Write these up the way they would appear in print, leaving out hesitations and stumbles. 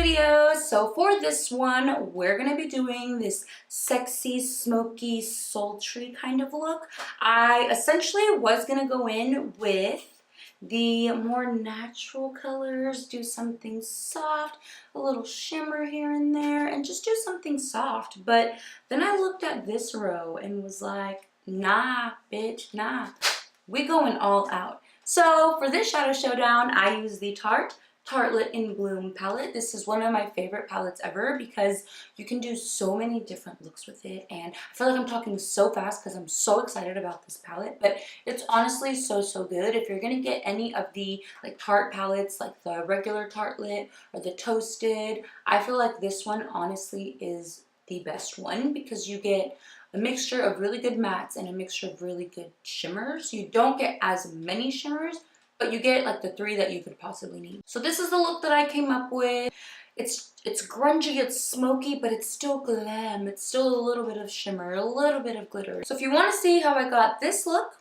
video. So for this one, we're gonna be doing this sexy, smoky, sultry kind of look. I essentially was gonna go in with the more natural colors, do something soft, a little shimmer here and there, and just do something soft. But then I looked at this row and was like, nah, bitch, nah. We going all out. So for this Shadow Showdown, I use the Tarte Tartelette in Bloom palette. This is one of my favorite palettes ever because you can do so many different looks with it, and I feel like I'm talking so fast because I'm so excited about this palette, but it's honestly so good. If you're gonna get any of the like Tarte palettes, like the regular Tartelette or the Toasted, I feel like this one honestly is the best one because you get a mixture of really good mattes and a mixture of really good shimmers. You don't get as many shimmers, but you get like the 3 that you could possibly need. So this is the look that I came up with. It's grungy, it's smoky, but it's still glam. It's still a little bit of shimmer, a little bit of glitter. So if you want to see how I got this look,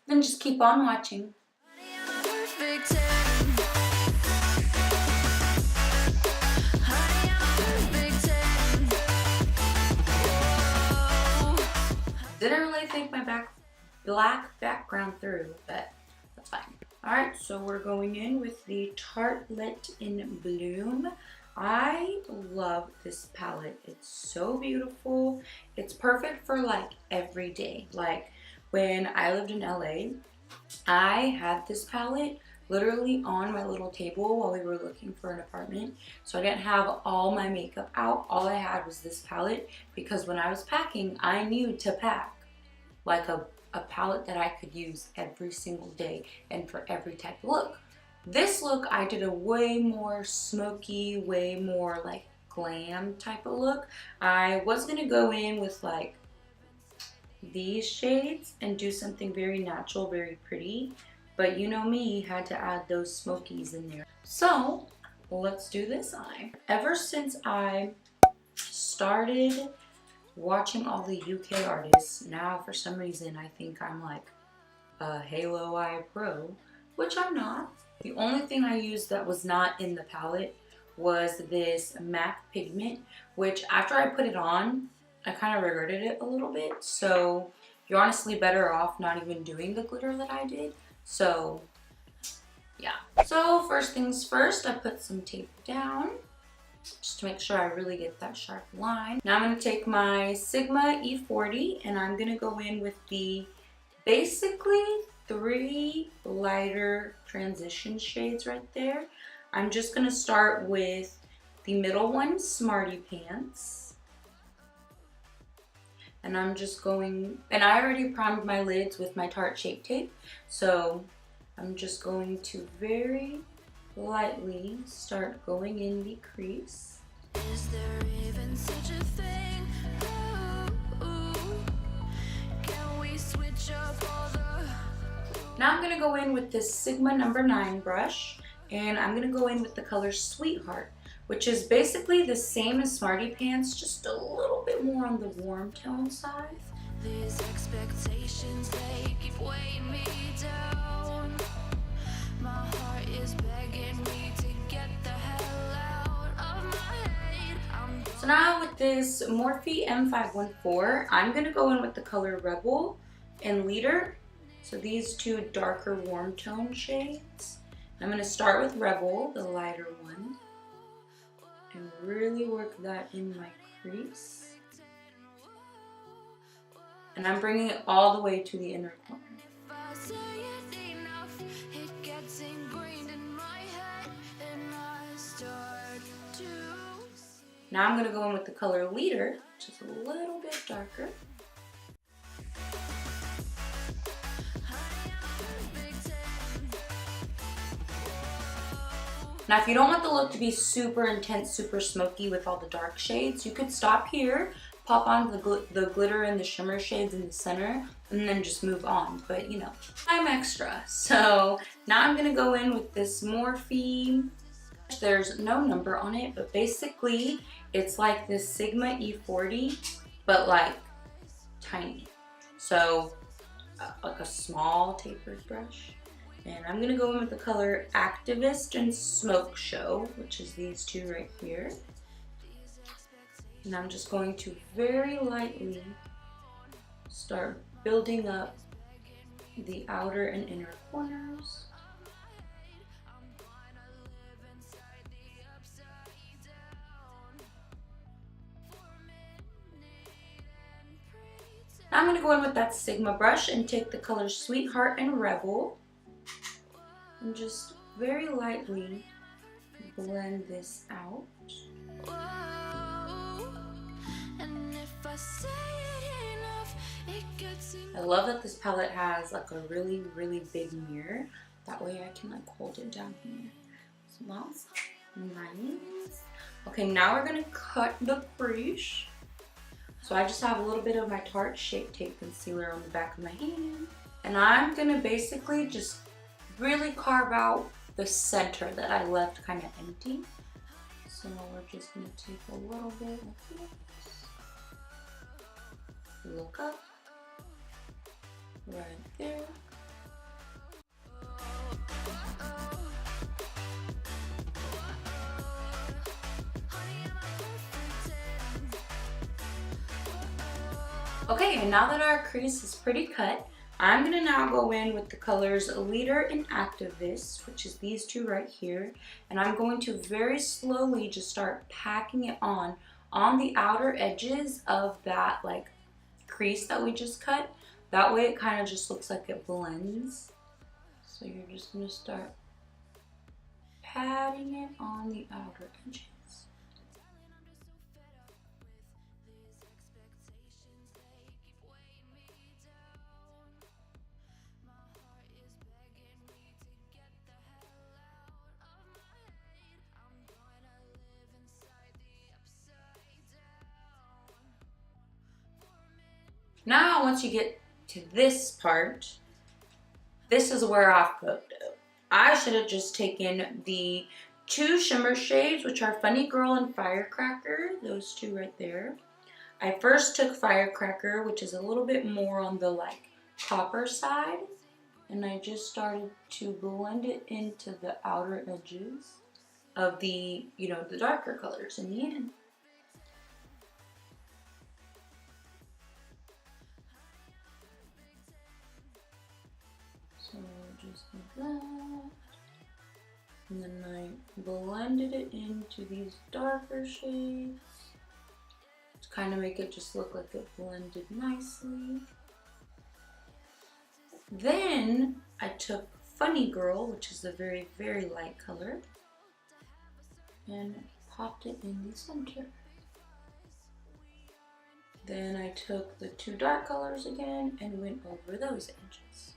then just keep on watching. Didn't really think my black background through, but that's fine. Alright, so we're going in with the Tartelette in Bloom. I love this palette. It's so beautiful. It's perfect for like every day. Like when I lived in LA, I had this palette literally on my little table while we were looking for an apartment. So I didn't have all my makeup out. All I had was this palette because when I was packing, I knew to pack like a palette that I could use every single day and for every type of look. This look, I did a way more smoky, way more like glam type of look. I was gonna go in with like these shades and do something very natural, very pretty, but you know me, had to add those smokies in there. So let's do this eye. Ever since I started watching all the UK artists, now for some reason I think I'm like a Halo Eye Pro, which I'm not. The only thing I used that was not in the palette was this MAC pigment, which after I put it on, I kind of regretted it a little bit. So you're honestly better off not even doing the glitter that I did. So yeah. So first things first, I put some tape down just to make sure I really get that sharp line. Now I'm going to take my Sigma E40 and I'm going to go in with the basically 3 lighter transition shades right there. I'm just going to start with the middle one, Smarty Pants. And I'm just going, and I already primed my lids with my Tarte Shape Tape, so I'm just going to very lightly start going in the crease. Is there even such a thing? Can we switch up all the... Now I'm gonna go in with this Sigma number 9 brush, and I'm gonna go in with the color Sweetheart, which is basically the same as Smarty Pants, just a little bit more on the warm tone side. These expectations, they keep weighing me down. My heart is begging me to get the hell out of my head. So now with this Morphe M514, I'm going to go in with the color Rebel and Leader. So these 2 darker warm tone shades. I'm going to start with Rebel, the lighter one, and really work that in my crease. And I'm bringing it all the way to the inner corner. Now I'm going to go in with the color Leader, which is a little bit darker. Now if you don't want the look to be super intense, super smoky with all the dark shades, you could stop here, pop on the glitter and the shimmer shades in the center, and then just move on. But you know, I'm extra. So now I'm going to go in with this Morphe. There's no number on it, but basically it's like this Sigma E40, but like tiny. So like a small tapered brush. And I'm gonna go in with the color Activist and Smoke Show, which is these two right here. And I'm just going to very lightly start building up the outer and inner corners. Now I'm going to go in with that Sigma brush and take the colors Sweetheart and Rebel and just very lightly blend this out. I love that this palette has like a really, really big mirror. That way I can like hold it down here. So that's nice. Okay, now we're going to cut the crease. So I just have a little bit of my Tarte Shape Tape Concealer on the back of my hand. And I'm going to basically just really carve out the center that I left kind of empty. So we're just going to take a little bit like this. Look up. Right there. Okay, and now that our crease is pretty cut, I'm going to now go in with the colors Leader and Activist, which is these two right here. And I'm going to very slowly just start packing it on the outer edges of that like crease that we just cut. That way it kind of just looks like it blends. So you're just going to start patting it on the outer edges. Now, once you get to this part, this is where I've cooked up. I should have just taken the two shimmer shades, which are Funny Girl and Firecracker, those two right there. I first took Firecracker, which is a little bit more on the like copper side, and I just started to blend it into the outer edges of the, you know, the darker colors in the end. So just like that. And then I blended it into these darker shades to kind of make it just look like it blended nicely. Then I took Funny Girl, which is a very, very light color, and popped it in the center. Then I took the two dark colors again and went over those edges.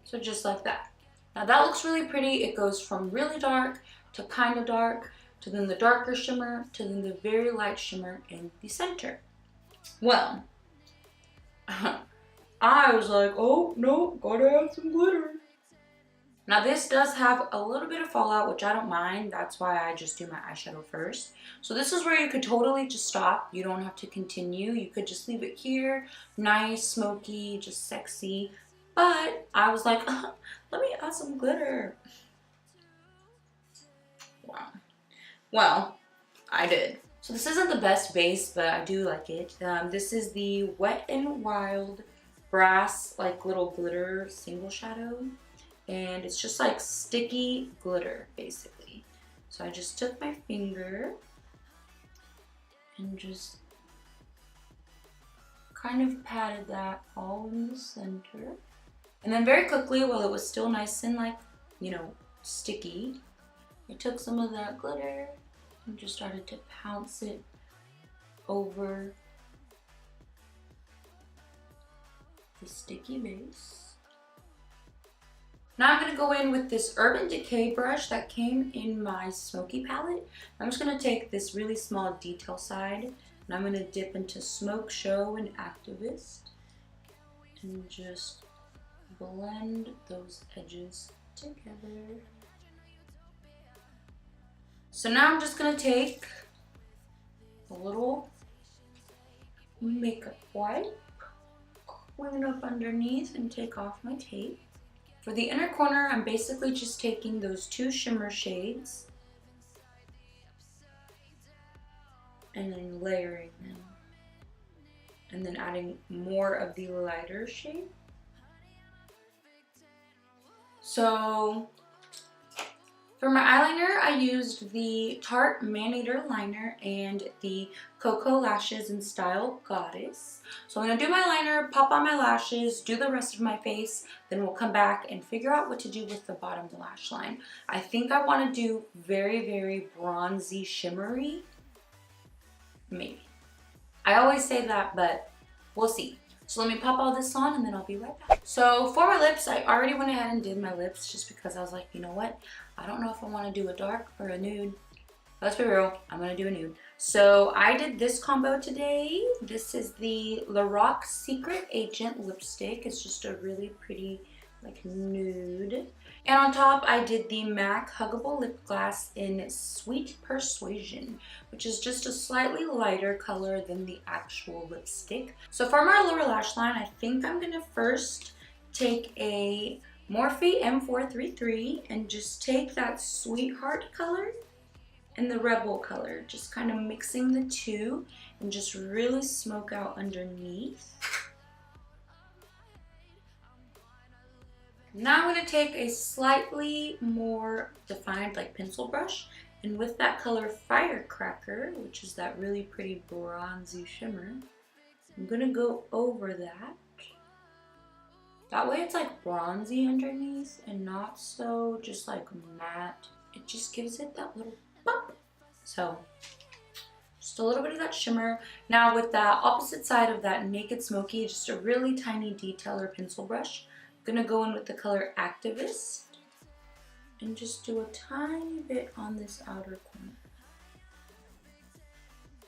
So just like that. Now that looks really pretty. It goes from really dark to kind of dark, to then the darker shimmer, to then the very light shimmer in the center. Well, I was like, oh no, gotta add some glitter. Now this does have a little bit of fallout, which I don't mind. That's why I just do my eyeshadow first. So this is where you could totally just stop. You don't have to continue. You could just leave it here. Nice, smoky, just sexy. But I was like, let me add some glitter. Wow. Well, I did. So this isn't the best base, but I do like it. This is the Wet n Wild Brass like little glitter single shadow. And it's just like sticky glitter, basically. So I just took my finger and just kind of patted that all in the center. And then very quickly, while it was still nice and like, you know, sticky, I took some of that glitter and just started to pounce it over the sticky base. Now I'm going to go in with this Urban Decay brush that came in my smoky palette. I'm just going to take this really small detail side and I'm going to dip into Smoke Show and Activist and just blend those edges together. So now I'm just gonna take a little makeup wipe, clean up underneath and take off my tape. For the inner corner, I'm basically just taking those two shimmer shades and then layering them. And then adding more of the lighter shade. So for my eyeliner, I used the Tarte Man-Eater liner and the Cocoa Lashes in Style Goddess. So I'm going to do my liner, pop on my lashes, do the rest of my face, then we'll come back and figure out what to do with the bottom of the lash line. I think I want to do very, very bronzy, shimmery. Maybe. I always say that, but we'll see. So let me pop all this on and then I'll be right back. So for my lips, I already went ahead and did my lips just because I was like, you know what? I don't know if I want to do a dark or a nude. Let's be real, I'm going to do a nude. So I did this combo today. This is the Lorac Secret Agent lipstick. It's just a really pretty like nude. And on top, I did the MAC Huggable Lip Gloss in Sweet Persuasion, which is just a slightly lighter color than the actual lipstick. So for my lower lash line, I think I'm gonna first take a Morphe M433 and just take that Sweetheart color and the Rebel color, just kind of mixing the two and just really smoke out underneath. Now I'm going to take a slightly more defined like pencil brush, and with that color Firecracker, which is that really pretty bronzy shimmer, I'm going to go over that. That way it's like bronzy underneath and not so just like matte. It just gives it that little pop. So just a little bit of that shimmer. Now with that opposite side of that Naked Smoky, just a really tiny detailer pencil brush. I'm gonna go in with the color Activist and just do a tiny bit on this outer corner.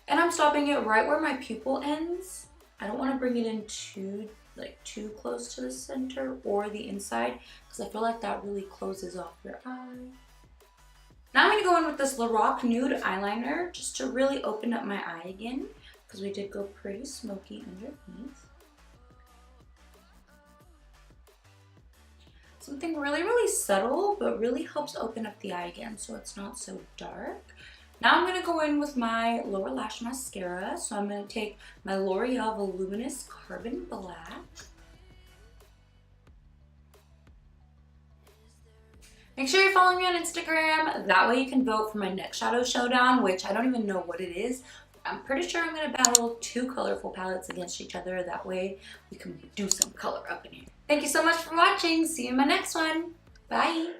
And I'm stopping it right where my pupil ends. I don't want to bring it in too close to the center or the inside because I feel like that really closes off your eye. Now I'm going to go in with this Lorac Nude eyeliner just to really open up my eye again because we did go pretty smoky underneath. Something really, really subtle, but really helps open up the eye again so it's not so dark. Now I'm going to go in with my lower lash mascara. So I'm going to take my L'Oreal Voluminous Carbon Black. Make sure you're following me on Instagram. That way you can vote for my next Shadow Showdown, which I don't even know what it is. I'm pretty sure I'm going to battle two colorful palettes against each other. That way we can do some color up in here. Thank you so much for watching. See you in my next one. Bye.